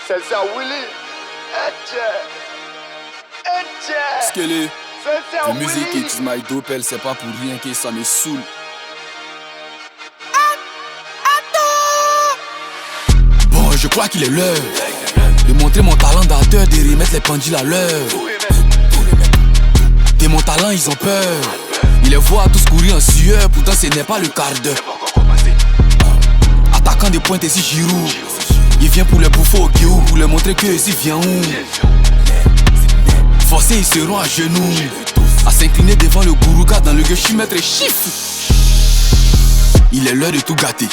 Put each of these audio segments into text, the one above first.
C'est ça, Willy. Skele, la musique it is my dope, elle c'est pas pour rien que ça me saoule. Bon, je crois qu'il est l'heure de montrer mon talent d'acteur, de remettre les pendules à l'heure. De mon talent, ils ont peur. Ils les voient tous courir en sueur, pourtant ce n'est pas le quart d'heure. Attaquant des pointes ici, Giroud. Il vient pour les bouffer au guillou, pour leur montrer que ici vient où. Forcés, ils seront à genoux, à s'incliner devant le gourou, car dans le gueux, je suis maître chiffre. Il est l'heure de tout gâter,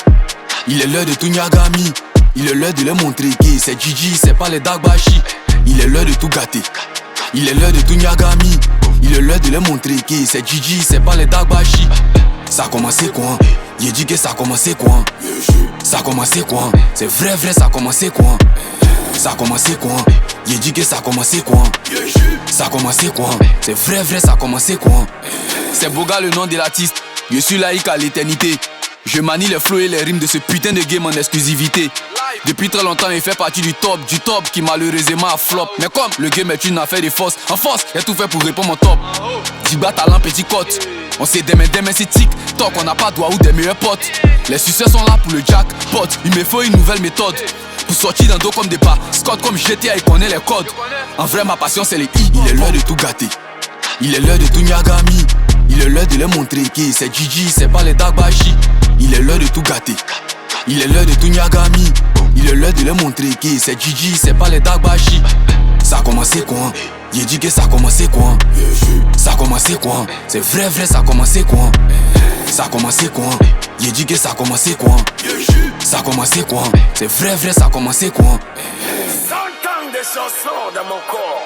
il est l'heure de tout nyagami. Il est l'heure de leur montrer que c'est Gigi, c'est pas les Dagbashi. Il est l'heure de tout gâter, il est l'heure de tout nyagami. Il est l'heure de leur montrer que c'est Gigi, c'est pas les Dagbashi. Ça a commencé quoi? J'ai dit que ça a commencé quoi? Ça a commencé quoi? C'est vrai, ça a commencé quoi? Ça a commencé quoi? J'ai dit que ça a commencé quoi? Ça a commencé quoi? C'est vrai, ça a commencé quoi? C'est Boga le nom de l'artiste. Je suis laïque à l'éternité. Je manie les flows et les rimes de ce putain de game en exclusivité. Depuis très longtemps il fait partie du top qui malheureusement a flop. Mais comme le game est une affaire de force, en force, y'a tout fait pour répondre mon top. Diba talent petit cote. On sait demain c'est TikTok, on n'a pas doigt ou des meilleurs potes. Les succès sont là pour le jackpot. Il me faut une nouvelle méthode pour sortir d'un dos comme des pas. Scott comme GTA, il connaît les codes. En vrai ma passion c'est les i. Il est l'heure de tout gâter, il est l'heure de tout nyagami. Il est l'heure de leur montrer que c'est Gigi, c'est pas les Dagbashi. Il est l'heure de tout gâter, il est l'heure de tout nyagami. Il est l'heure de leur montrer que c'est Gigi, c'est pas les Dagbashi. Ça a commencé quoi? J'ai dit que ça a commencé quoi? Ça a commencé quoi? C'est vrai, ça a commencé quoi? Ça a commencé quoi? J'ai dit que ça a commencé quoi? Ça a commencé quoi? C'est vrai, ça a commencé quoi? 100 ans de chansons dans mon corps.